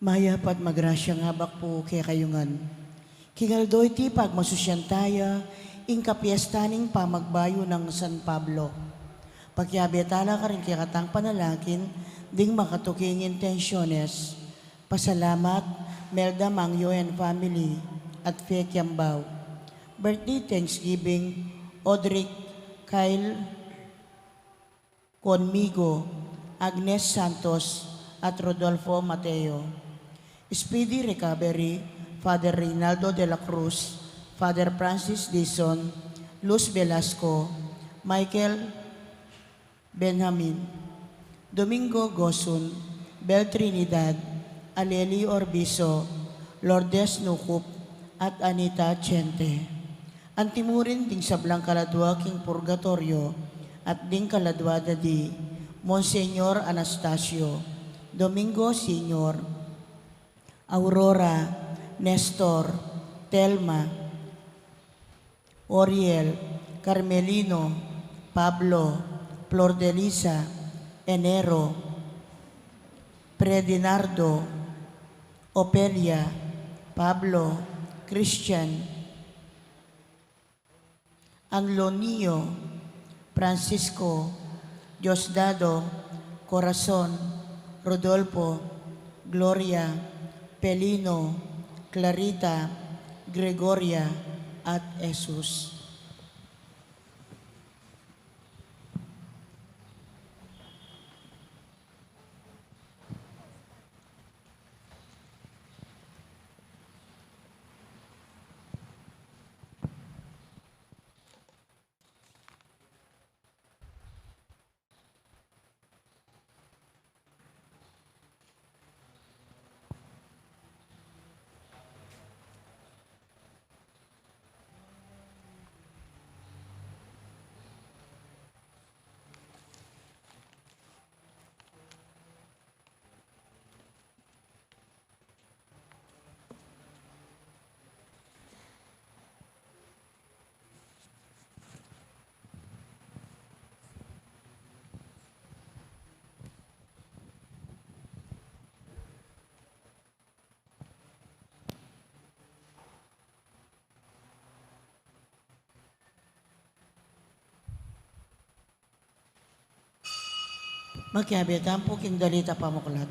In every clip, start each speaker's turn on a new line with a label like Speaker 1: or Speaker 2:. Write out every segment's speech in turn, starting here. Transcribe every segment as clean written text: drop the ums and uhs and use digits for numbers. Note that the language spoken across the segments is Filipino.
Speaker 1: Maya pad magrasya nga bak po kaya kayungan. Kingaldoy ti pagmasusyantaya, ing kapiestaning pamagbayo ng San Pablo. Pagkiabetala ka rin kaya katang panalakin, ding makatuking intensyones. Pasalamat, Melda Mangyo and family, at Fe Kiambao. Birthday Thanksgiving, Audrey Kyle Conmigo, Agnes Santos, at Rodolfo Mateo. Speedy recovery, Father Reynaldo de la Cruz, Father Francis Dizon, Luz Velasco, Michael Benjamin, Domingo Gosun, Bel Trinidad, Aleli Orbiso, Lourdes Nukup, at Anita Chente. Antimurin ding sablang kaladwa king purgatorio at ding kaladwada di Monseñor Anastasio, Domingo Senior, Aurora, Nestor, Telma, Oriel, Carmelino, Pablo, Flor de Lisa, Enero, Predinardo, Opelia, Pablo, Christian, Anglonio, Francisco, Diosdado, Corazon, Rodolfo, Gloria, Pelino, Clarita, Gregoria, at Jesus. Magkiabitan po king dalita pamuklat.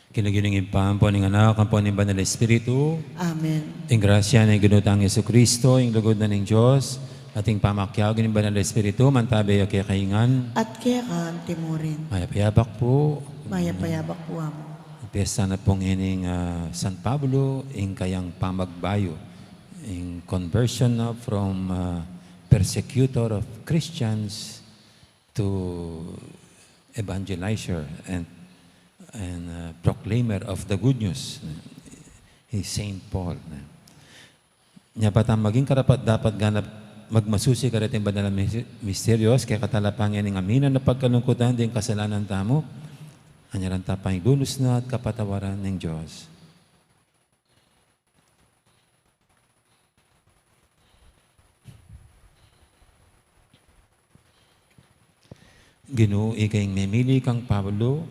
Speaker 2: Kinagining impampo ng anak, ang po ng Banal Espiritu.
Speaker 1: Amen.
Speaker 2: Ting grasya na ginutang Yesu Kristo, yung lugod na ng Diyos, ating pamakyag ng Banal Espiritu, mantabi kaya kaingan.
Speaker 1: At kaya ka timurin.
Speaker 2: Mayapayabak po.
Speaker 1: Mayapayabak po amo.
Speaker 2: Piyesta na pong ining San Pablo, ing kayang pamagbayo, ing conversion na from persecutor of Christians to evangelizer and proclaimer of the good news. He's Saint Paul. Nya patang maging karapat dapat ganap magmasusi karating banal misteryos kaya katalapangin ng aminan na pagkalungkutan din kasalanan tamo. Anyaran tapang gunos na at kapatawaran ng Diyos. Ginoo ikay memili kang Pablo,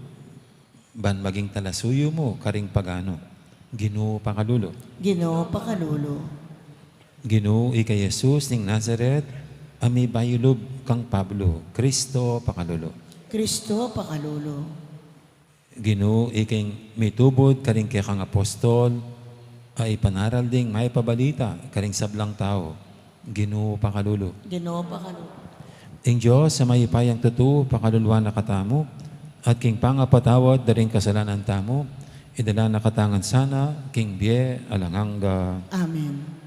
Speaker 2: ban maging talasuyo mo, karing pagano. Ginoo pakalulo.
Speaker 1: Ginoo pakalulo.
Speaker 2: Ginoo ikay Jesus ning Nazaret, ami bayulob kang Pablo, Kristo pakalulo.
Speaker 1: Kristo pakalulo.
Speaker 2: Ginoo ikay mitubod karing kay kang apostol, ay panaral ding may pabalita karing sablang tao. Ginoo pakalulo.
Speaker 1: Ginoo pakalulo.
Speaker 2: Ing Diyos sa may ipayang totoo, pakaluluwa na katamo, at king pangapatawad daring kasalanan tamo, idala na katangan sana, king biye alanganga.
Speaker 1: Amen.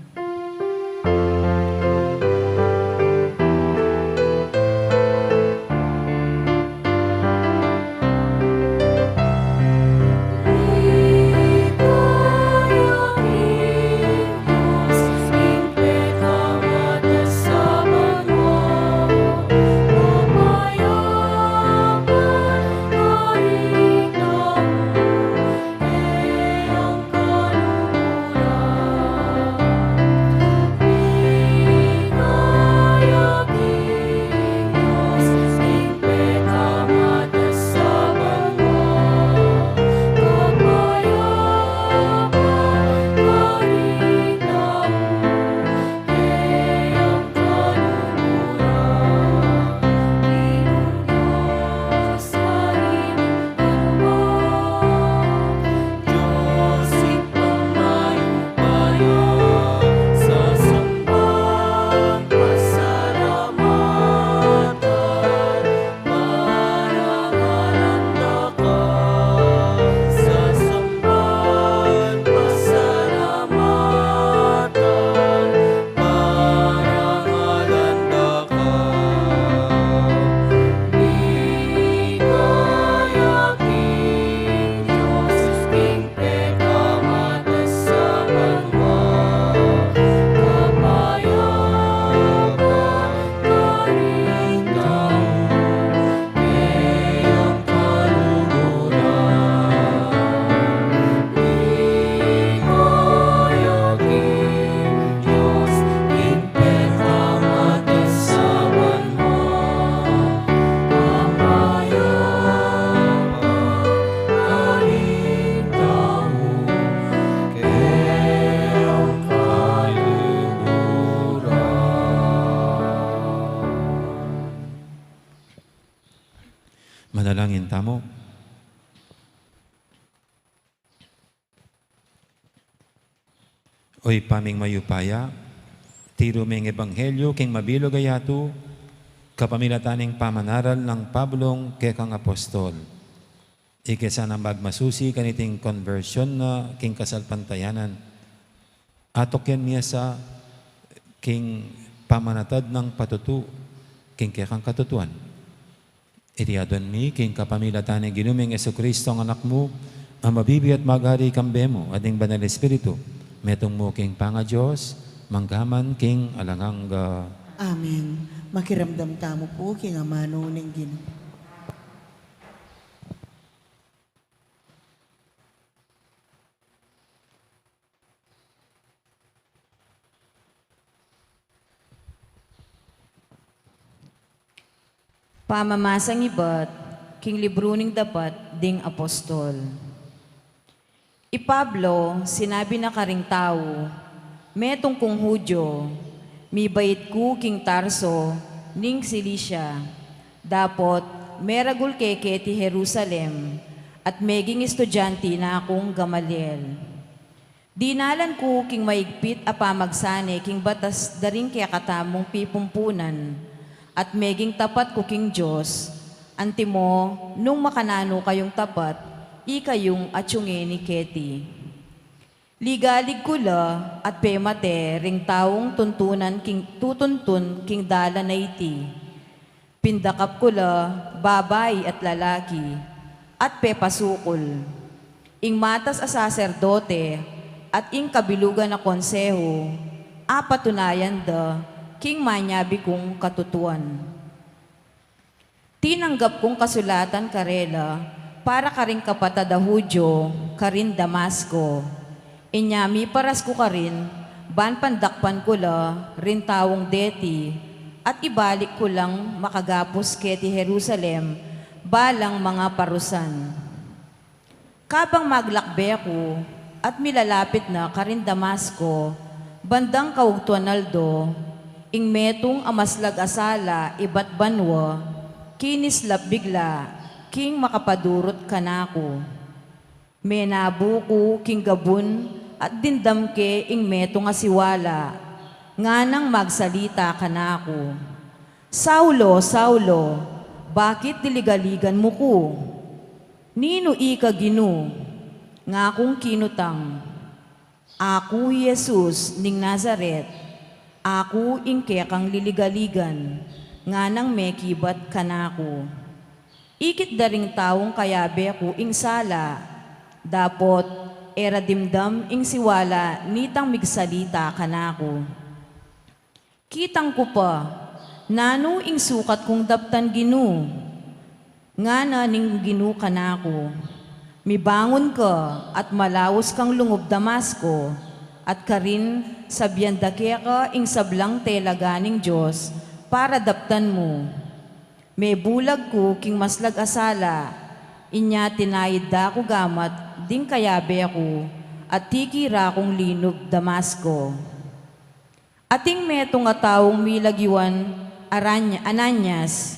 Speaker 2: Manalangin tamo. Oy paming mayupaya, tiro ming ebanghelyo king mabilog ayato, kapamilataning pamanaral ng Pablong kekang apostol. Ikesa na magmasusi kaniting conversion na king kasalpantayanan. Atok yan niya sa king pamanatad ng patutu, king kekang katutuan. Itiadon mi, king kapamilataning ginuming Jesucristo ang anak mo, ang mabibi at magari kambemo, ading banal Espiritu, metong mo king panga Diyos, manggaman king alanganga.
Speaker 1: Amen. Makiramdam tamo po king amano ng Ginoo.
Speaker 3: Pamamasang ibat, king libro ning dapat ding apostol. Pablo, sinabi na karing tao, metong kung Hudyo, mi bait ku king Tarso, ning Cilicia, dapot meragul keke ti Jerusalem, at meging estudyante na akong Gamaliel. Dinalan ko king maigpit a pamagsane king batas daring kaya katamong pipumpunan, at meging tapat ko king Diyos, antimo nung makanano kayong tapat, ikayong atsyunge ni Keti. Ligalig kula at pemate ring taong tuntunan king tutuntun king dala na iti. Pindakap kula babay at lalaki at pepasukol. Ing matas a saserdote at ing kabilugan na konseho, apatunayan da king manyabi kong katutuan. Tinanggap kong kasulatan karela, para karing kapatada Hudyo, karin Damasco. Inyami paras ko karin, ban pandakpan ko la, rin tawong deti, at ibalik ko lang makagapos keti Jerusalem balang mga parusan. Kabang maglakbe ako at milalapit na karin Damasco, bandang kaugtuan Aldo, ing metong amaslag asala iba't banwa, kinislap bigla, king makapadurot kanako. Menabu ko king gabun at dindamke ing metong asiwala, nga nang magsalita kanako. Saulo, Saulo, bakit diligaligan mo ko? Nino ika ginu, nga kung kinutang. Ako Jesus ning Nazaret, ako ingke kang liligaligan, nga nang mekibat kanako. Ikit daring taong kayabe ko ing sala, dapot era dimdam ing siwala nitang migsalita kanako. Kitang ko pa, nano ing sukat kong daptan ginu, nga na ning ginu kanako. Mibangon ka at malawos kang lungob Damasco, at karin sabyandake ka ing sablang telaganing Diyos para daptan mo. May bulag ko king maslag asala, inya tinayid da ko gamat, ding kayabe ako, at tikira kong linog Damasco. Ating metong nga taong milagiwan Ananias,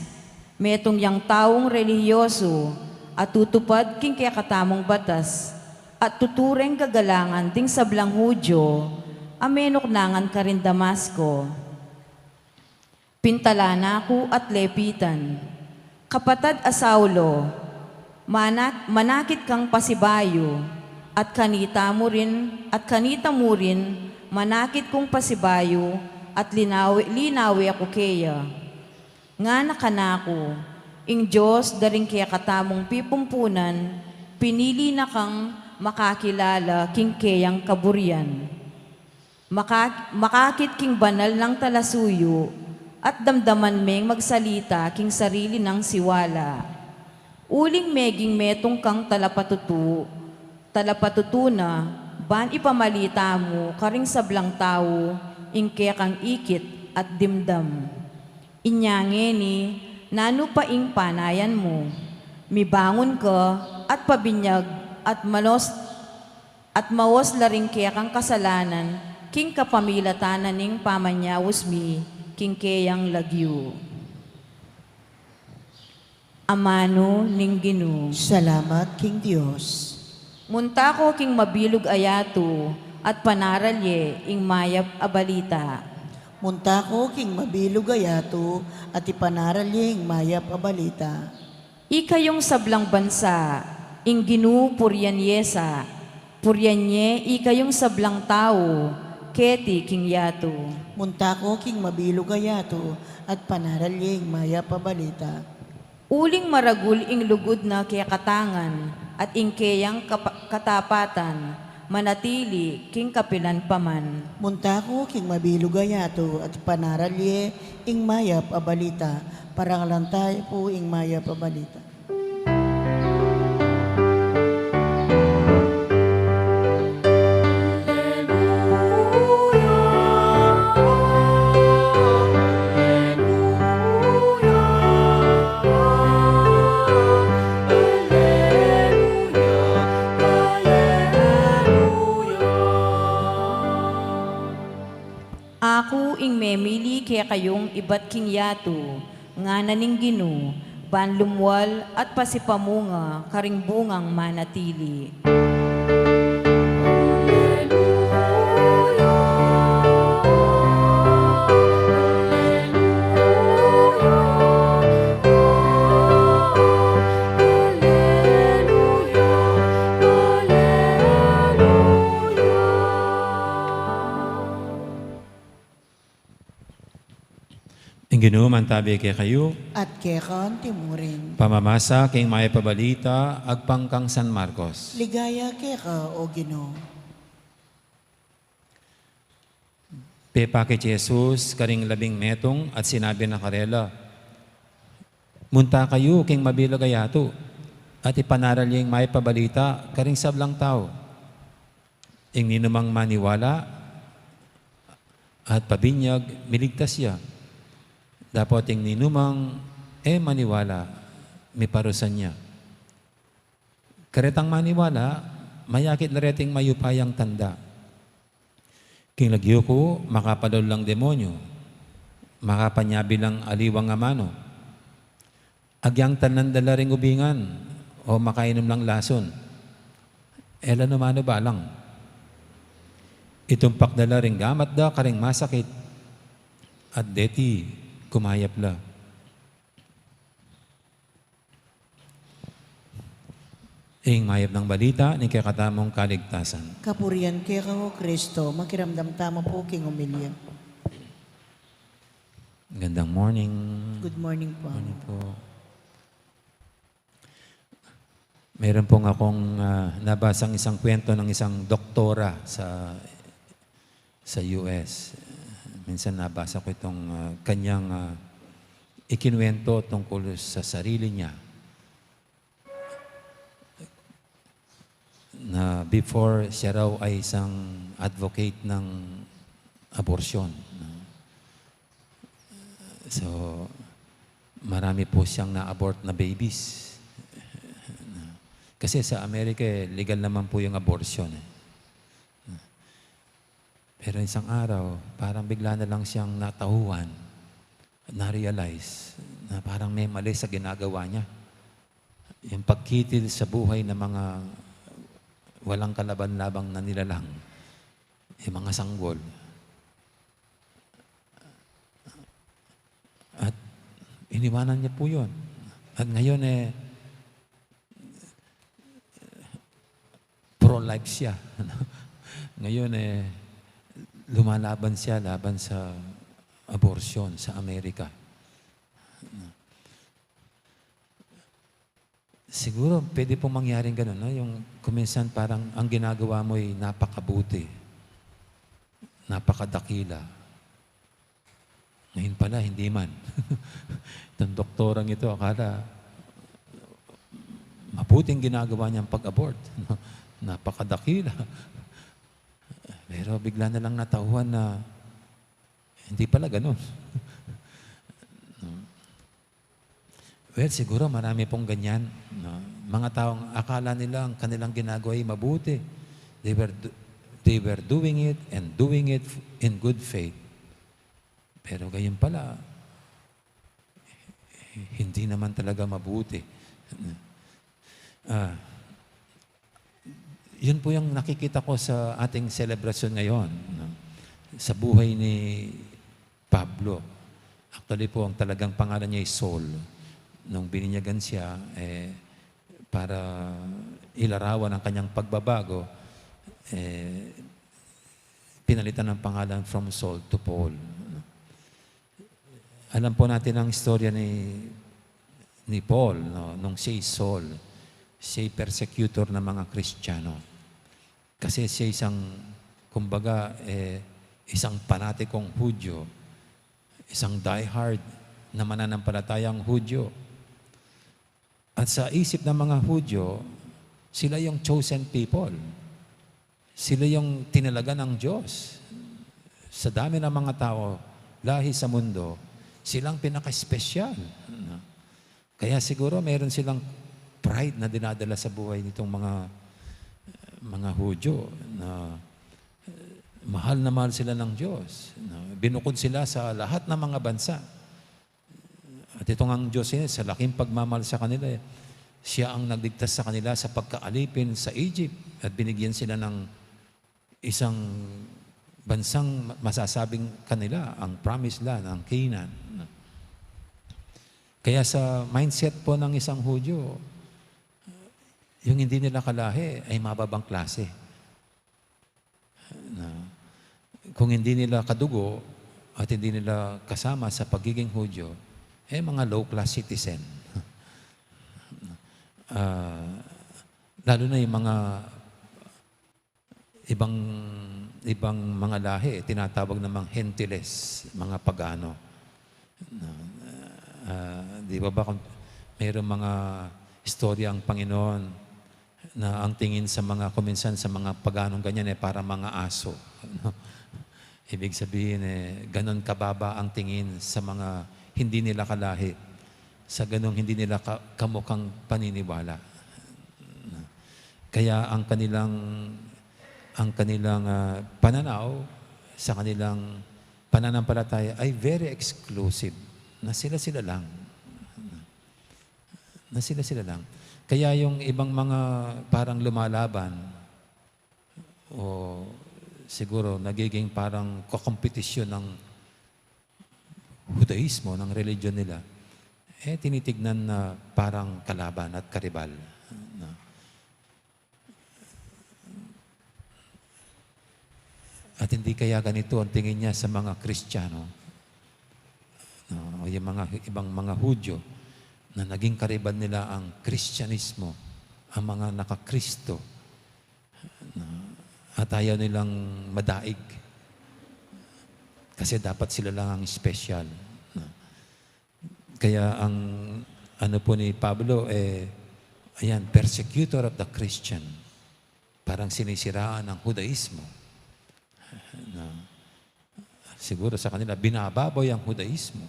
Speaker 3: metong yang taong relihiyoso, at tutupad king kaya katamong batas, at tutureng kagalangan ding sablang Hudyo, amenok nangan ka rin Damasco. Pintalana ko at lepitan, kapatad Saulo, manakit kang pasibayo, at kanita mo rin, manakit kong pasibayo, at linawi ako kaya. Nga nakanako, ing Diyos daring kaya katamong pipumpunan, pinili na kang makakilala king kayang kaburian. Makakit king banal ng talasuyo, at damdaman meng magsalita king sarili ng siwala. Uling meging metong kang talapatutuna, ban ipamalita mo karing sablang tao, ingke kang ikit at dimdam. Inyange ni, nano pa ing panayan mo, mibangon ka at pabinyag at mawas laring kaya kang kasalanan, king kapamilatanan ning pamanyawos mi, king kayang lagyo. Amano ning Ginu.
Speaker 1: Salamat, King Diyos.
Speaker 3: Munta ko king mabilog ayato, at panaralye ing mayap abalita.
Speaker 1: Munta ko king mabilog ayato at ipanaraling mayap a balita.
Speaker 3: Ikayong sablang bansa, ing Ginu puryanyesa, puryanye ikayong sablang tao, keti king yato.
Speaker 1: Munta ko king mabilog ayato at panaraling mayap a balita.
Speaker 3: Uling maragul ing lugod na kaya katangan, at ing kayang katapatan, manatili king kapilan paman.
Speaker 1: Munta ko king mabilog ayato at panaralye ing mayap a balita. Parangalantay po ing mayap a balita.
Speaker 3: Ako ing memili kaya kayong iba't king yato, nga naning Ginu, banlumwal at pasipamunga, karing bungang manatili.
Speaker 2: Ang Ginoo mantabi kay kayo,
Speaker 1: At kekan timurin.
Speaker 2: pamamasa king may pabalita, agpangkang San Marcos.
Speaker 1: Ligaya keka o Ginoo.
Speaker 2: Pepa kay Jesus, karing labing metong at sinabi na karela, munta kayo king mabilog ayato, at ipanaral yung may pabalita, karing sablang tao. Ing ninumang maniwala, at pabinyag, miligtas siya. Dapat yung ninumang maniwala, may parusan niya. Karetang maniwala, mayakit lareting mayupayang tanda. King lagyuko, makapadol lang demonyo, makapanyabi lang aliwang amano. Agyang tanan dala ring ubingan, o makainom lang lason. Ela numano balang. Itumpak dala ring gamat da karing masakit, at deti kumayap la. Ing mayap ng balita ni kakatamong kaligtasan.
Speaker 1: Kapurian kay kao Kristo, makiramdam tama po king umilya.
Speaker 2: Gandang morning.
Speaker 1: Good morning po.
Speaker 2: Morning po. Meron pong akong nabasang isang kwento ng isang doktora sa US. Minsan nabasa ko itong kanyang ikinwento tungkol sa sarili niya. Na before siya raw ay isang advocate ng abortion. So, marami po siyang na-abort na babies. Kasi sa Amerika, legal naman po yung abortion. Pero isang araw, parang bigla na lang siyang natahuan, na-realize na parang may mali sa ginagawa niya. Yung pagkitil sa buhay ng mga walang kalaban-labang na nilalang, yung mga sanggol. At iniwanan niya po yun. At ngayon pro-life siya. Ngayon lumalaban siya laban sa abortion sa Amerika. Siguro, pwede pong mangyaring gano'n, no? Yung kuminsan parang ang ginagawa mo ay napakabuti, napakadakila. Ngayon pala, hindi man. Itong doktorang ito, akala mabuting ginagawa niyang pag-abort. Napakadakila. Pero bigla na lang natauhan na hindi pala gano'n. Well, siguro marami pong ganyan. No? Mga taong akala nila ang kanilang ginagawa ay mabuti. They were doing it and doing it in good faith. Pero gayon pala, hindi naman talaga mabuti. Yun po yung nakikita ko sa ating selebrasyon ngayon. No? Sa buhay ni Pablo. Actually po, ang talagang pangalan niya ay Saul. Nung bininyagan siya, para ilarawan ang kanyang pagbabago, pinalitan ng pangalan from Saul to Paul. Alam po natin ang istorya ni Paul, no? Nung siya'y Saul, siya'y persecutor ng mga Kristiyano. Kasi siya isang, kumbaga, isang panatikong Hudyo, isang diehard na mananampalatayang Hudyo. At sa isip ng mga Hudyo, sila yung chosen people. Sila yung tinalaga ng Diyos. Sa dami ng mga tao, lahi sa mundo, silang pinaka-espesyal. Kaya siguro meron silang pride na dinadala sa buhay nitong mga Hudyo na mahal na mahal sila ng Diyos. Binukod sila sa lahat ng mga bansa. At itong ang Diyos sa laking pagmamahal sa kanila, siya ang nagligtas sa kanila sa pagkaalipin sa Egypt at binigyan sila ng isang bansang masasabing kanila, ang promised land, ang Canaan. Kaya sa mindset po ng isang Hudyo, yung hindi nila kalahi ay mababang klase. Kung hindi nila kadugo at hindi nila kasama sa pagiging Hudyo, mga low-class citizen. Lalo na yung mga ibang mga lahi, tinatawag namang Gentiles, mga pagano. Di ba mayroong mga istorya ang Panginoon na ang tingin sa mga kuminsan sa mga paganong ganyan para mga aso. Ibig sabihin ganon kababa ang tingin sa mga hindi nila kalahi, sa ganong hindi nila kamukhang paniniwala. Kaya ang kanilang pananaw sa kanilang pananampalataya ay very exclusive, na sila-sila lang. Na sila-sila lang. Kaya yung ibang mga parang lumalaban o siguro nagiging parang kakompetisyon ng Judaismo, ng religion nila, tinitignan na parang kalaban at karibal. At hindi kaya ganito ang tingin niya sa mga Kristiyano, o yung ibang mga Hudyo, na naging karibal nila ang Kristyanismo, ang mga nakakristo, at ayaw nilang madaig. Kasi dapat sila lang ang special. Kaya ang ano po ni Pablo, persecutor of the Christian. Parang sinisiraan ang Judaismo. Siguro sa kanila, binababoy ang Judaismo.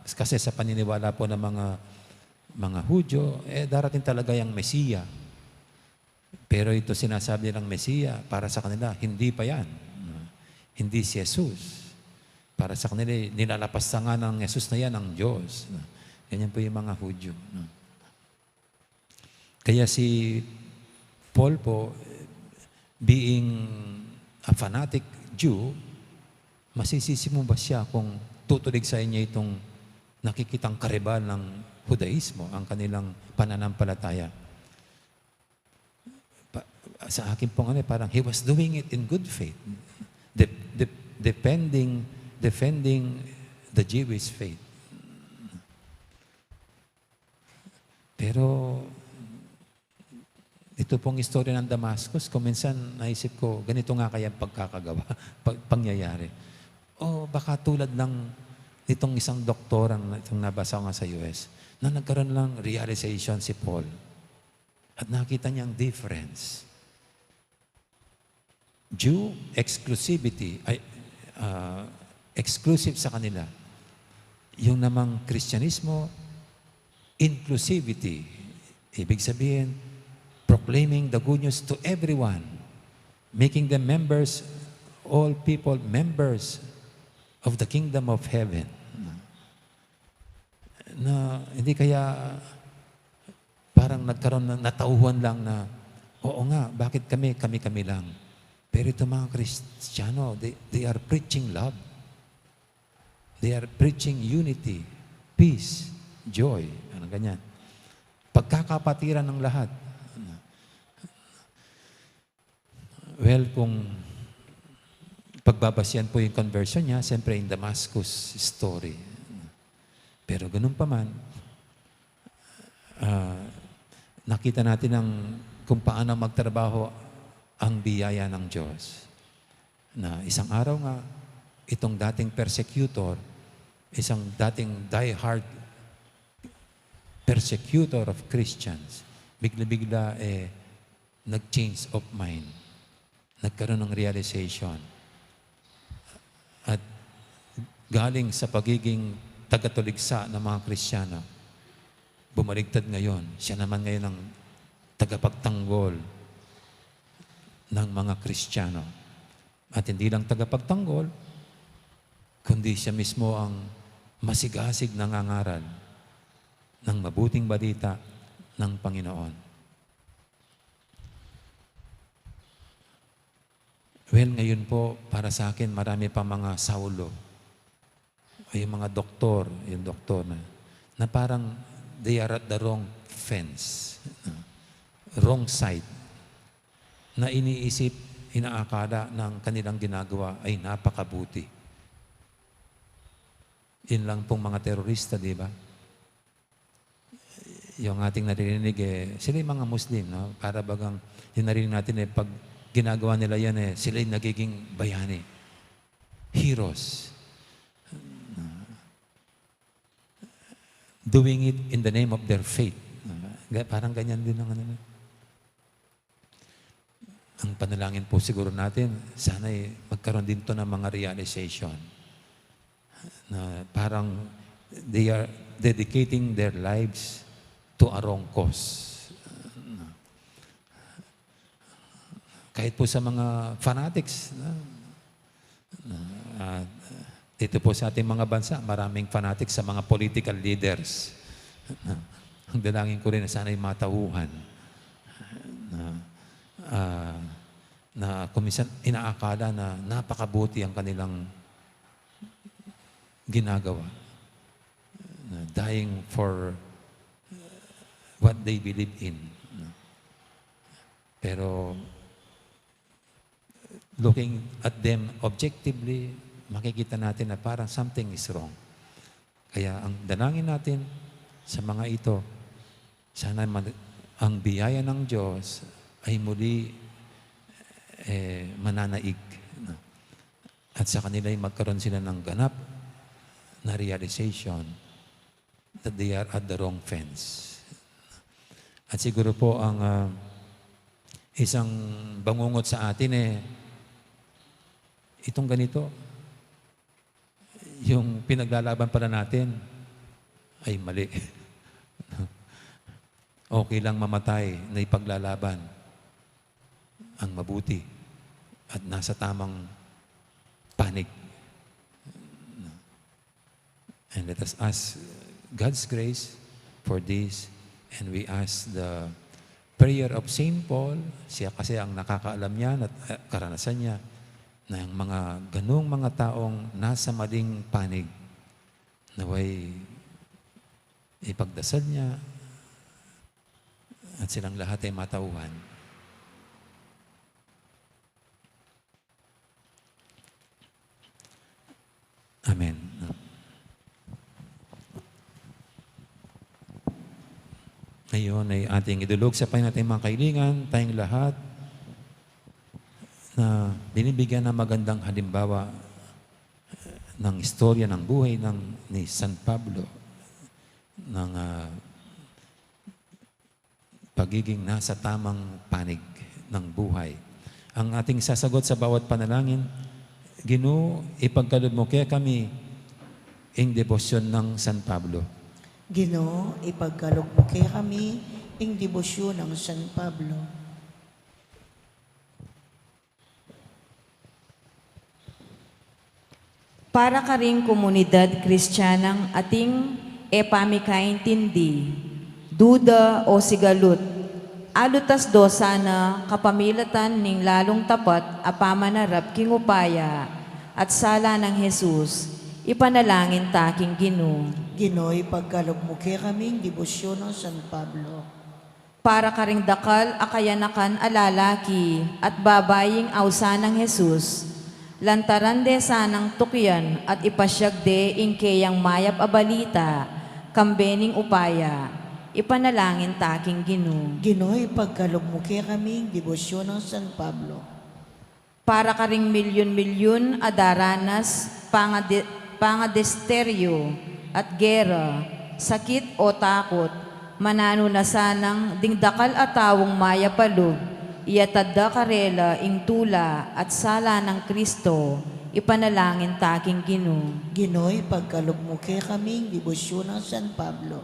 Speaker 2: Kasi sa paniniwala po ng mga Hudyo, darating talaga yung Mesiya. Pero ito sinasabi nilang Mesiya, para sa kanila, hindi pa yan. Hindi si Jesus. Para sa kanila, nilalapastangan ng Jesus na yan ang Diyos. Ganyan po yung mga Hudyo. Kaya si Paul po, being a fanatic Jew, masisisi mo ba siya kung tutulig sa inyo itong nakikitang karibal ng Judaismo, ang kanilang pananampalataya? Sa akin pong parang he was doing it in good faith, defending the Jewish faith. Pero ito pong istorya ng Damascus, kung minsan naisip ko, ganito nga kaya pagkakagawa, pangyayari. O baka tulad lang nitong isang doktor itong nabasa ko nga sa US, na nagkaroon lang realization si Paul. At nakita niya ang difference. Jew, exclusivity, exclusive sa kanila. Yung namang Kristyanismo, inclusivity. Ibig sabihin, proclaiming the good news to everyone, making them members, all people members of the kingdom of heaven. Na hindi kaya parang nagkaroon ng natauhan lang na, oo nga, bakit kami lang. Pero ito mga Kristiyano, they are preaching love. They are preaching unity, peace, joy. Ano ganyan. Pagkakapatiran ng lahat. Well, kung pagbabasyan po yung conversion niya, siyempre in Damascus story. Pero ganun pa man, nakita natin kung paano magtrabaho ang biyaya ng Diyos. Na isang araw nga, itong dating persecutor, isang dating die-hard persecutor of Christians, bigla-bigla nag-change of mind. Nagkaroon ng realization. At galing sa pagiging tagatuligsa ng mga Kristiyano, bumaligtad ngayon. Siya naman ngayon ang tagapagtanggol ng mga Kristiyano. At hindi lang tagapagtanggol, kundi siya mismo ang masigasig na nangangaral ng mabuting balita ng Panginoon. Well, ngayon po, para sa akin, marami pa mga Saulo. O yung mga doktor, na parang they are at the wrong fence. Wrong side. Na iniisip, inaakala ng kanilang ginagawa ay napakabuti. Yun lang pong mga terorista, di ba? Yung ating narinig, sila yung mga Muslim, no? Para bagang, yung narinig natin, pag ginagawa nila yan, sila yung nagiging bayani. Heroes. Doing it in the name of their faith. Parang ganyan din ang Ang panalangin po siguro natin, sana magkaroon din to ng mga realization. na parang they are dedicating their lives to a wrong cause. Kahit po sa mga fanatics, dito po sa ating mga bansa, maraming fanatics sa mga political leaders. Ang dalangin ko rin na sana'y matauhan na kuminsan inaakala na napakabuti ang kanilang ginagawa. Dying for what they believe in. Pero looking at them objectively, makikita natin na parang something is wrong. Kaya ang dalangin natin sa mga ito, sana ang biyaya ng Diyos ay muli mananaig. At sa kanila ay magkaroon sila ng ganap na realization that they are at the wrong fence. At siguro po ang isang bangungot sa atin itong ganito, yung pinaglalaban pala natin ay mali. Okay lang mamatay na ipaglalaban ang mabuti at nasa tamang panig. And let us ask God's grace for this, and we ask the prayer of Saint Paul. Siya kasi ang nakakaalam niya at karanasan niya na ang mga ganung mga taong nasa maling panig, naway ipagdasal niya at silang lahat ay matauhan. Amen. Ngayon ay ating idulog sa Panginoon natin mga kaibigan, tayong lahat na binibigyan ng magandang halimbawa ng istorya ng buhay ni San Pablo ng pagiging nasa tamang panig ng buhay. Ang ating sasagot sa bawat panalangin, Ginoo, ipagkaloob mo kaya kami ang debosyon ng San Pablo.
Speaker 1: Ginoo, ipagkaloob mo kaya kami ang debosyon ng San Pablo.
Speaker 3: Para ka ring komunidad kristyanang ating epamikaintindi, duda o sigalut, alutas do sana kapamilatan ning lalong tapat apamanarap king upaya at sala ng Jesus, ipanalangin taking Ginoo.
Speaker 1: Ginoo, ipagkaloob mo kaya kami ang debosyon ng San Pablo.
Speaker 3: Para ka ring dakal akayanakan alalaki at babaying awsa ng Jesus, lantaran de sanang tukyan at ipasyag de ingkeyang mayap abalita, kambening upaya, ipanalangin taking Ginoo.
Speaker 1: Ginoo, ipagkaloob mo kaya kami ang debosyon ng San Pablo.
Speaker 3: Para ka ring milyon-milyon adaranas, pangadesteryo at gera, sakit o takot, manano na sanang dingdakal atawong mayapalog, iyatadda karela ing tula at sala ng Kristo, ipanalangin taking Ginoo.
Speaker 1: Ginoo, ipagkaloob mo kaya kami ang debosyon ng San Pablo.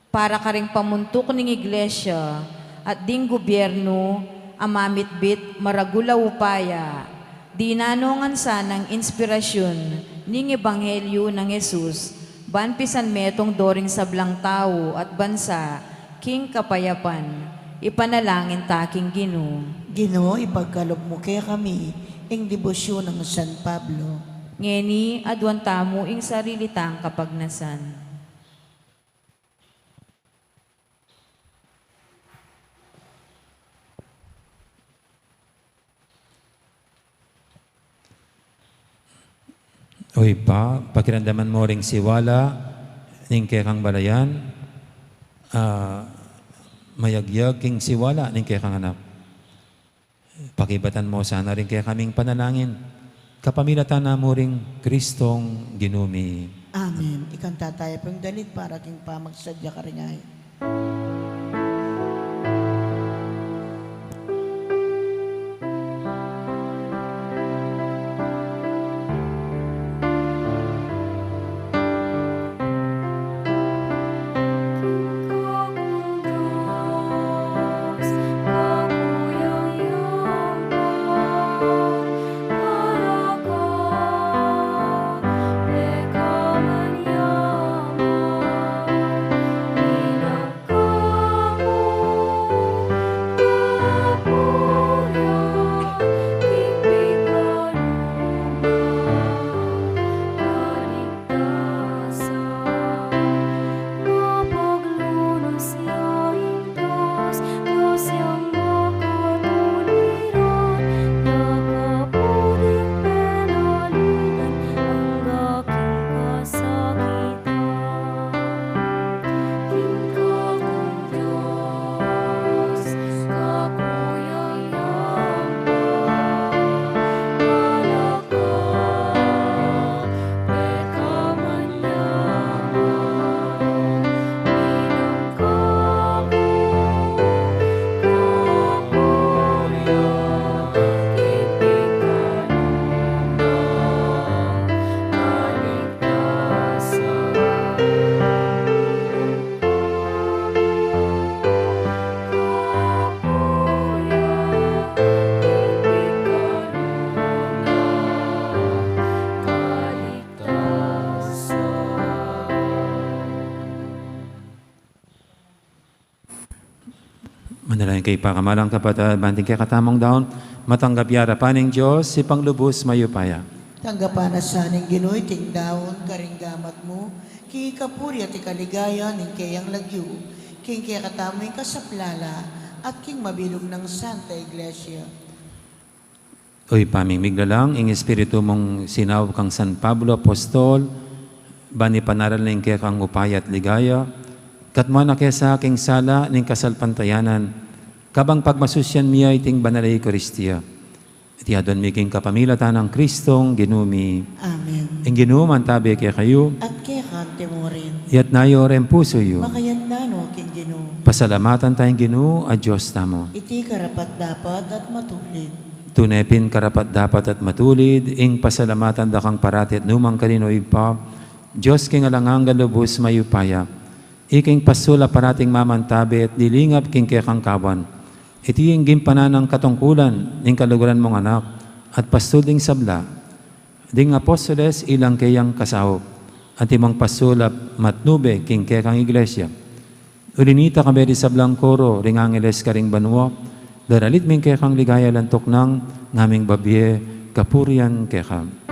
Speaker 3: Para ka ring pamuntok ng iglesia at ding gobyerno, amamitbit maragula upaya, dinanongan sanang inspirasyon ning ebanghelyo ng Jesus, banpisan metong doring sablang tao at bansa, king kapayapan, ipanalangin taking Ginoo.
Speaker 1: Ginoo, ipagkaloob mo kaya kami ang debosyon ng San Pablo.
Speaker 3: Ngeni adwan tamo ing sarilitang kapagnasan.
Speaker 2: Oy pa, pakiramdaman mo ring siwala, ning kekang balayan, mayagyag king siwala, ning kekang anak. Pakibatan mo sana rin kaya kaming panalangin, kapamilatan na mo ring Kristong ginumi.
Speaker 1: Amen. Ikanta tayo pang dalit para king pamagsadya ka rin ay.
Speaker 2: Manalangin kay pakamalang kapatid, banting kay katamong daon, matanggap yara paning Diyos, si panglubos mayupaya.
Speaker 1: Tanggapan na sa ning Ginoy, ting daon, karinggamat mo, ki kapuri at ikaligaya, ning kayang lagyo, king kaya katamoy kasaplala, at king mabilog ng Santa Iglesia.
Speaker 2: Uy, pamimig na lang, ing espiritu mong sinaw kang San Pablo Apostol, bani panaral ning kaya kang upaya at ligaya, katmo na kaya sa aking sala ning kasalpantayanan, kabang pagmasusyan miya iting banalay Eucharistia. Iti adon miking kapamilatan ng Kristong ginumi.
Speaker 1: Amen.
Speaker 2: Ing ginuman tabi kaya kayo,
Speaker 1: At kaya kante mo rin,
Speaker 2: yat nayo rin puso yo.
Speaker 1: makayan na no, king Gino.
Speaker 2: Pasalamatan tayong Ginoo a Diyos tamo.
Speaker 1: Iti karapat dapat at matulid.
Speaker 2: Tunepin karapat dapat at matulid, ing pasalamatan dakang parati at numang kaninoy pa, Diyos king alangang galubos mayupaya, iking pasula parating mamantabi at dilingap king kekang kawan, iti yung gimpanan ng katungkulan ning kaluguran mong anak, at pastul ding sabla, ding apostoles ilang kayang kasawop, at imong pasulap matnube king kekang iglesia. Ulinita kami di sablang koro, ring angeles karing banwa, daralit ming kekang ligaya lantok ng ngaming babye, kapurian kekang.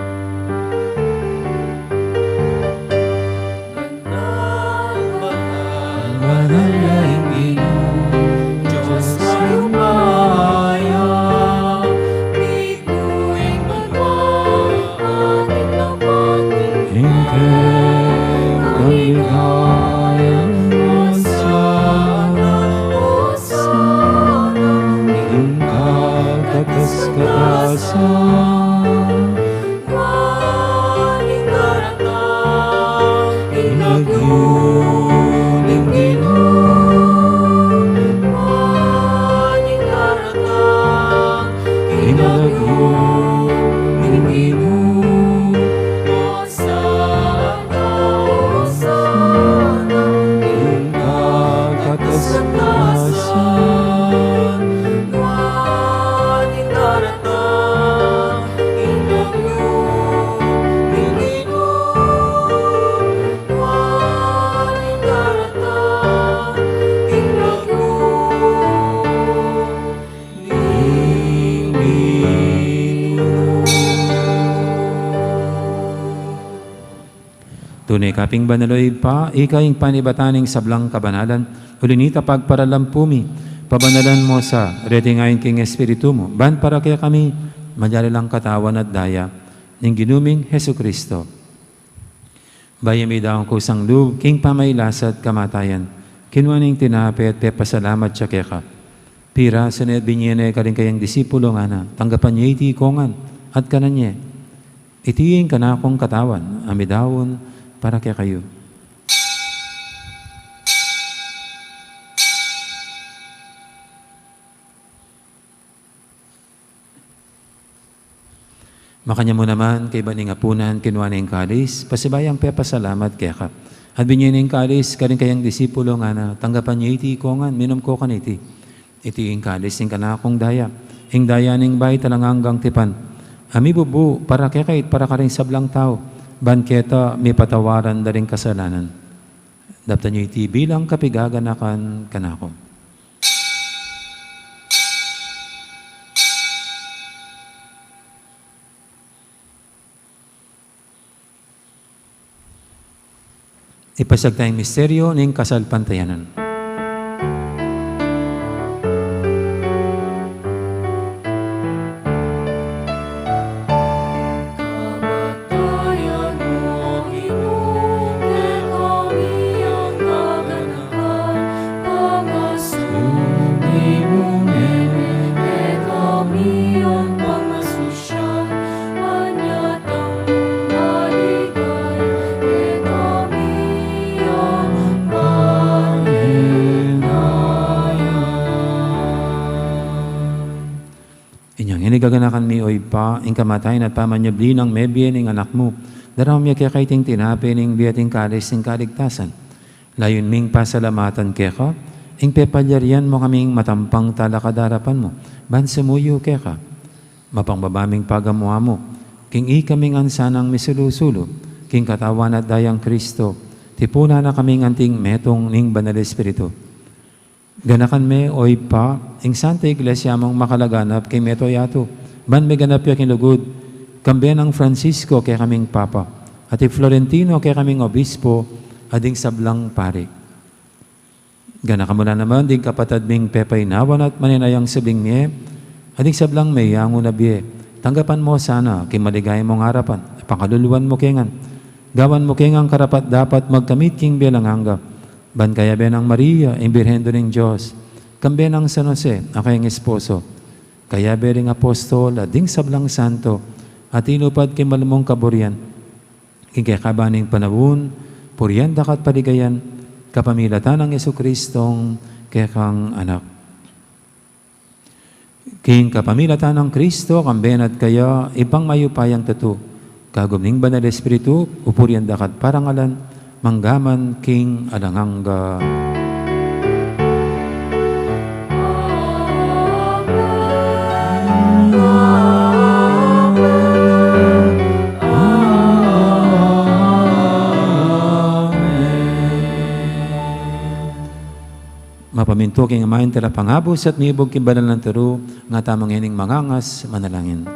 Speaker 2: Tunay kaping banaloy pa, ikaing panibataning sablang kabanalan, ulinita pagparalampumi, pabanalan mo sa retingayin king espiritu mo, ban para kaya kami, madyari lang katawan at daya, ning ginuming Hesu Kristo. Bayami daw ang kusang loob, king pamaylasat kamatayan, kinuaning tinapi at pepasalamat siya kaya ka. Pira, sunod binyene ka rin kayang disipulo nga na, tanggapan niya iti kongan, at kananye, itiing kanakong katawan, amidawon, para kaya kayo. Makanya mo naman kay baning apunan kinuha na yung kalis, pasibayang pepasalamat kaya ka. At binyayin yung kalis, karing kayang disipulo nga na, tanggapan niyo iti kongan, minom ko kan iti. Iti yung kalis, yung kanakong daya. Yung daya ning bay talanganggang tipan. Ami bubu, para kaya kait, para karing sablang tao. Banketa, may patawaran na rin kasalanan. Dapat nyo iti bilang kapigaganakan kanako. Ipasag tayong misteryo ng kasalpantayanan. Inigaganakan mi oy pa, ing kamatayan at pamanyabli ng mebyen ing anak mo. Daram niya kaya kaiting tinapi ning biyating kalis ing kaligtasan. Layon ming pasalamatan kaya ka, ing pepalyarian mo kaming matampang talakadarapan mo. Bansumuyo kaya ka, mapangbabaming pagamuha mo. King ikaming ansanang misulusulo, king katawan at dayang Kristo, tipuna na kaming anting metong ning banal Espiritu. Ganakan me oy pa, ing Santa Iglesia mong makalaganap kay Meto Yato. Ban may ganap ya kinugod. Kambiyan ang Francisco kay kaming Papa. At Florentino kay kaming Obispo, ading sablang pari. Ganaka mo na naman, ding kapatad ming Pepay Nawan at maninayang sabing miye, ading sablang may yango na biye. Tanggapan mo sana, kay maligay mong harapan, pakaluluan mo kengan. Gawan mo kengang karapat dapat magkamit king bilang hangga. Ban kaya benang Maria, imbirhendo ng Diyos. Kambe ng San Jose, akayang esposo. Kaya bering apostol, ading sablang santo, at inupad kay malamong kaburian. Kikikabaning panawun, puriyan dakat paligayan, kapamilatan ng Yesu-Kristong kekang anak. King kapamilatan ng Kristo, kamben at kaya, ibang mayupayang tatu. Kagumning banal Espiritu, upuriyan dakat parangalan, manggaman king alangangga. Mapaminto king amayin tala pangabos at nibog king banal ng taro, nga tamang hining mangangas, manalangin.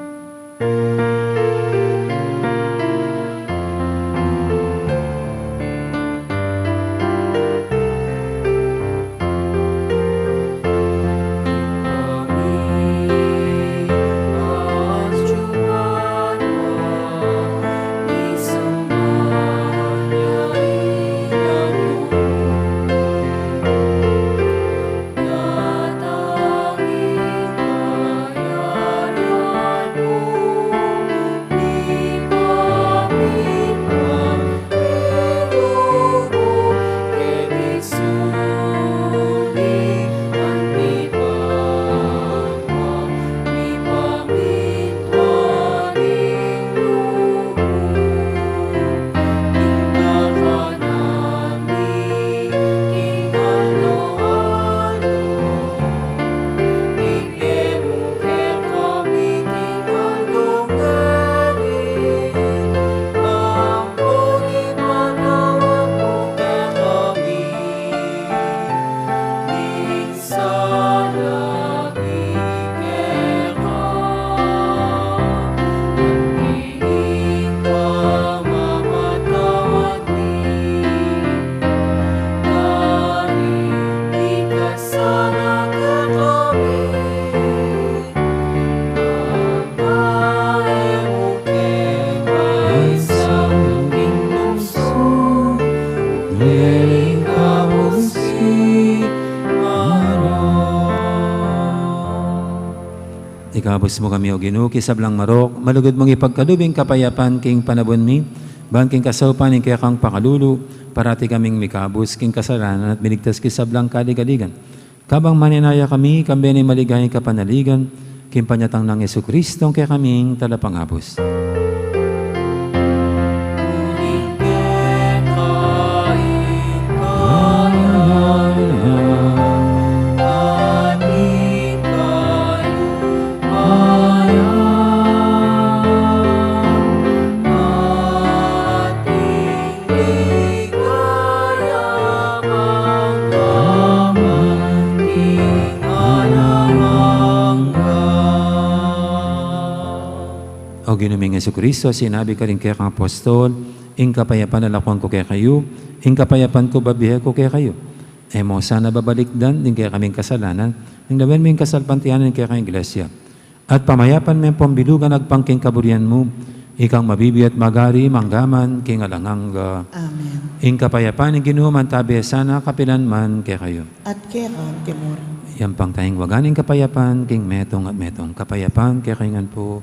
Speaker 2: Ikabos mo kami o Ginoo, kisablang marok, malugod mong ipagkalubing kapayapan king panabon mi, bang king kasaupan ing kaya kang pakalulu, parati kaming mikabos king kasalanan at binigtas kisablang kaligaligan. Kabang maninaya kami, kambeni maligay kapanaligan, king panyatang ng Yesu-Kristong kaya kaming talapangabos. O ginuming Yesu-Kristo, sinabi ka rin kaya kang apostol, ing kapayapan nalakuan ko kaya kayo, ing kapayapan ko babihe ko kaya kayo. E mo sana babalikdan, din kaya kaming kasalanan, ing lawen ming kasalpantianan kaya kang iglesia. At pamayapan may pambilugan agpangking kaburian mo, ikang mabibi at magari, manggaman, king alangangga.
Speaker 1: Amen.
Speaker 2: Ing kapayapan, ing ginuman tabi, sana kapilan man kaya kayo.
Speaker 1: At kaya kang timor.
Speaker 2: Yan pang tayong waganing kapayapan, king metong at metong kapayapan, kaya kaingan po.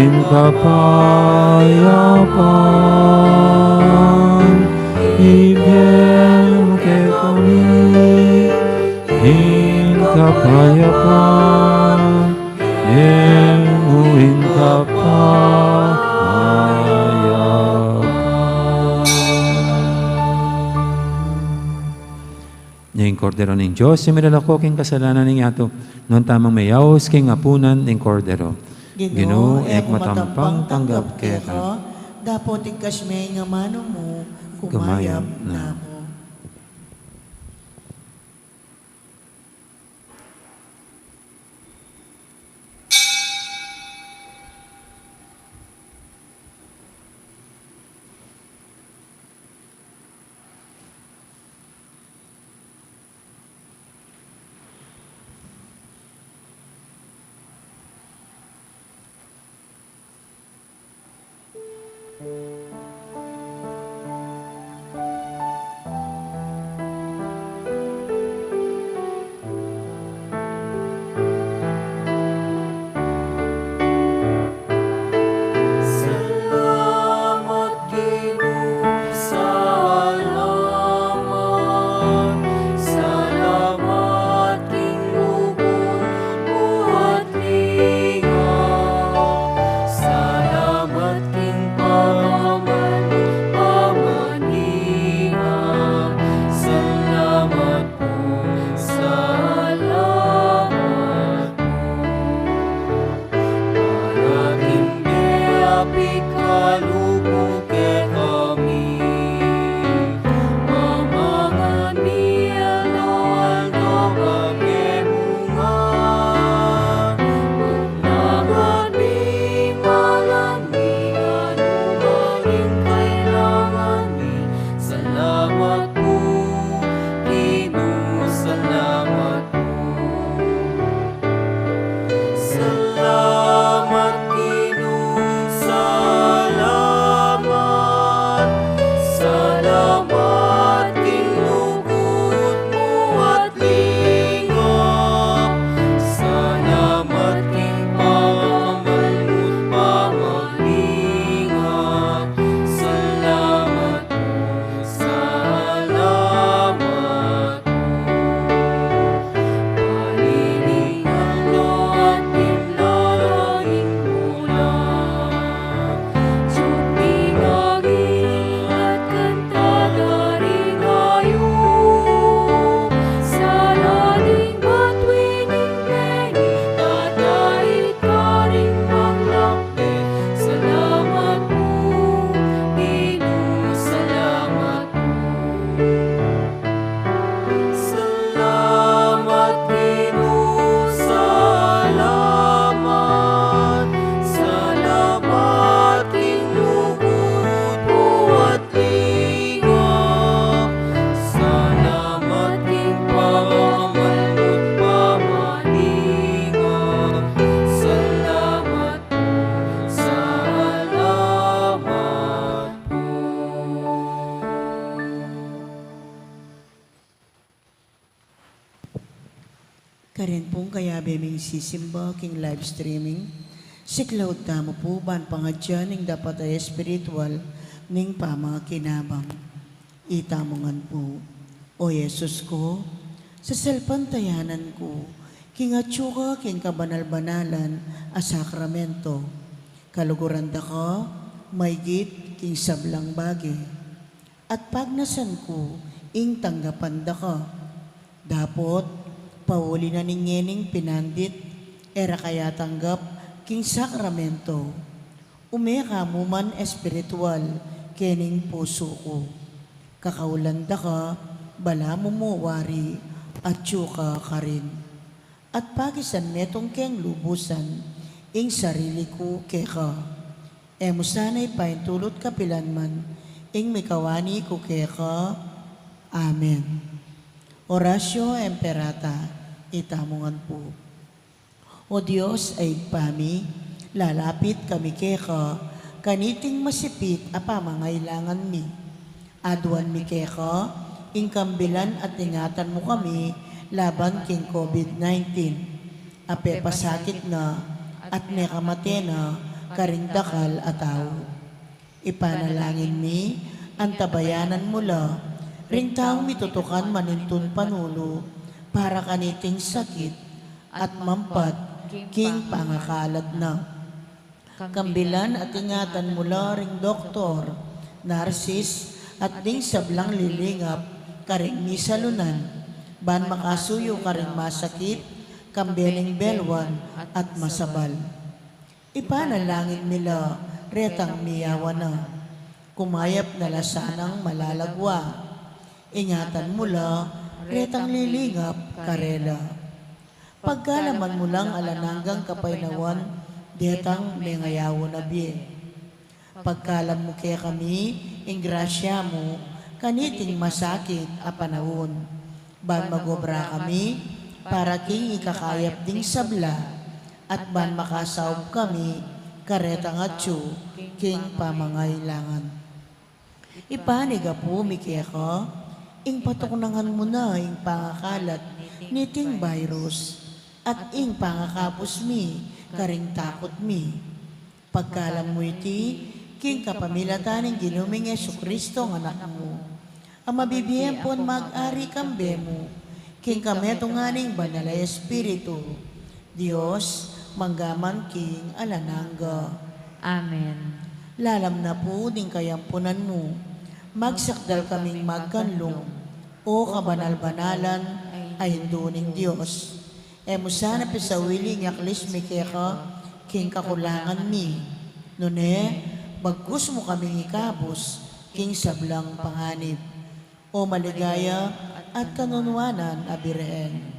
Speaker 2: in kapayapaan, ibigay kay kami, in kapayapaan, in kapayapaan. Ning kordero ning Diyos, si milalako king kasalanan ning ato, noon tamang mayawos king apunan ning kordero. Ginoo, ek matampang tanggap keka,
Speaker 1: dapot ikas may nga mano mo,
Speaker 2: Kumayam
Speaker 1: kumayam
Speaker 2: na.
Speaker 1: na mo.
Speaker 4: Salamat Ginoo, salamat. Salamat King lubong buhat lingaw. Salamat King pamaningaw. Salamat po, salamat po. Parating api kalubog ke kami, mamangan ni aldo kagebungan, unangan ni malangian, umangin kailangan ni. Salamat po, Ginoo, salamat po. Salamat Ginoo, salamat. Salamat King lugod mo at lingap. Salamat King pamamalmut pamalingap. Salamat po, salamat po. Palilingan lo at timlalangin pulang. Sumingagin at kanta rin ngayon. Salading batwining peni, tatahit ka rin maglakbe. Salamat po, Ginoo, salamat po. Salamat Ginoo, salamat. Salamat King lugod buhat lingap. Salamat King pamamalmut pamaningap. Salamat po, salamat po.
Speaker 1: Karin pong kaya beming sisimba king live streaming. Siklaw tamo po ban pangadyan ning dapat ay espiritual ning pamakinabang. Itamongan po, O Yesus ko, sa salpantayanan ko, king atsuka king kabanal-banalan a sakramento. Kaluguran da ka, may git king sablang bagi. At pagnasan ko, ing tanggapan da ka. Dapot, pauli na ninyening pinandit, era kaya tanggap king sakramento. Umeka mo man espiritual, kening puso ko. Kakaulanda ka, bala mo mo wari, at tsuka ka rin. At pagisan metong keng lubusan, ing sarili ko keka. Emo sana'y paintulot kapilan man, ing mikawani ko keka. Amen. Orasyo Emperata, itamongan po. O Diyos ay pami, lalapit kami keka, kaniting masipit apamangailangan mi. Aduan mi keka, ingkambilan at ingatan mo kami, laban king COVID-19. Ape pasakit na, at nekamatena, karindakal ataw. Ipanalangin mi, antabayanan mula, ring taong mitutukan manintun panulo, para kaniting sakit, at mampat, king pangakalad na. Kambilan at ingatan mula ring doktor, narsis, at ding sablang lilingap, karing misalunan, ban makasuyo karing masakit, kambeling belwan, at masabal. Ipanalangin nila, retang miyawa na, kumayap na lasanang malalagwa, ingatan mula, retang lilingap, karela. Pagkalaman mo lang alananggang kapainawan, detang mengayawo na biye. Pagkalam mo kaya kami, ingrasya mo, kaniting masakit a panahon. Ban magobra kami, para king ikakayap ding sabla, at ban makasaob kami, karetang atyo, king pamangailangan. Ipaniga po, Mikea ka, ing patuknangan mo na ing pangakalat, niting virus, at ing pangakapos mi, karing takot mi. Pagkalam mo iti, king kapamilataning ginuming Jesu-Kristo ng anak mo. Ang mabibiyan po mag-ari kambe mo, king kametunganing banalay Espiritu, Diyos, manggaman king alanangga.
Speaker 3: Amen.
Speaker 1: Lalam na po ding kayampunan mo, magsakdal kaming magkanlong, o kabanal-banalan ay hinduning Diyos. Emo sana pisawili ng aklis mikeka, king kakulangan mi. Nune, bagkus mo kaming ikabos, king sablang panganib. O maligaya at kanunwanan abireen.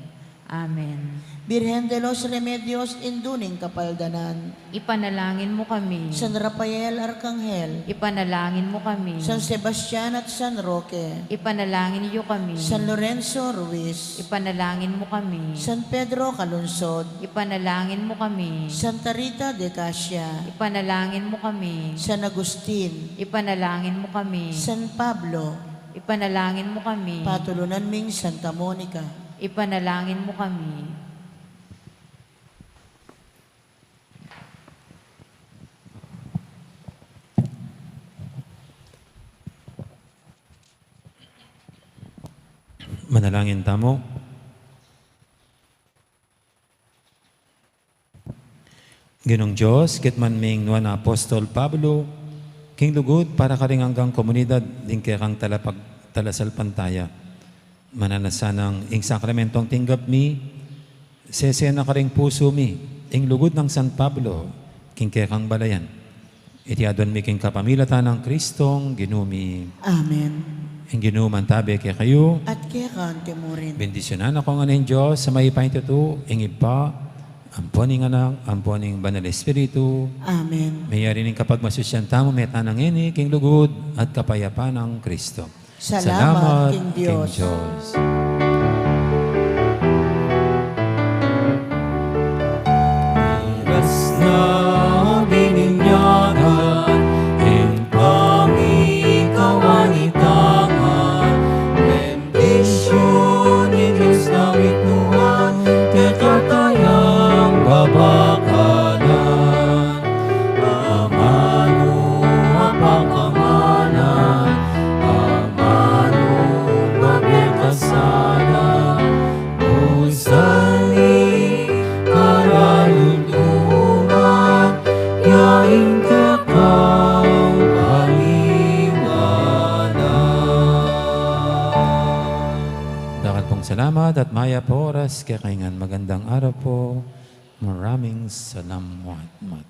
Speaker 3: Amen.
Speaker 1: Birhen de los Remedios induning kapaldanan.
Speaker 3: Ipanalangin mo kami.
Speaker 1: San Rafael Arcangel,
Speaker 3: Ipanalangin mo kami.
Speaker 1: San Sebastian at San Roque,
Speaker 3: Ipanalangin niyo kami.
Speaker 1: San Lorenzo Ruiz,
Speaker 3: Ipanalangin mo kami.
Speaker 1: San Pedro Calunsod,
Speaker 3: Ipanalangin mo kami.
Speaker 1: Santa Rita de Casia,
Speaker 3: Ipanalangin mo kami.
Speaker 1: San Agustin,
Speaker 3: Ipanalangin mo kami.
Speaker 1: San Pablo,
Speaker 3: Ipanalangin mo kami.
Speaker 1: patulunan ming Santa Monica.
Speaker 3: Ipanalangin mo kami.
Speaker 2: Manalangin tamo. Ginong Diyos, kitman ming nuan Apostol Pablo, king lugod para karing hanggang komunidad, din kaya kang talasal pantaya. Mananasanang ing sakramentong tinggap mi, sesena karing puso mi, ing lugod ng San Pablo, king kaya kang balayan. Iti adon mi king kapamilatan ng Kristong, ginumi.
Speaker 1: Amen.
Speaker 2: Ing ginuman tabi kaya kayo,
Speaker 1: At kaya kante mo rin.
Speaker 2: bendisyonan ako nga ng Diyos sa may paintito, ing iba, amponing anak, amponing banal Espiritu,
Speaker 1: Amen.
Speaker 2: mayari ning kapag masusyan tamo, metanang ini, king lugod, at kapayapaan ng Kristo.
Speaker 1: Salamat, King Diyos.
Speaker 2: Diyos.
Speaker 4: Iras na bininyagan, in pangikawan itangan, bendisyon ni Diyos na ituan, kekatayang babakalan, amano apangkamanan, amano babekasalan, usani karalunduman, yaing kakao paliwanag.
Speaker 2: Dakal pong salamat at maya po oras, kaya kaingan magandang araw po. Maraming salamat. Mat.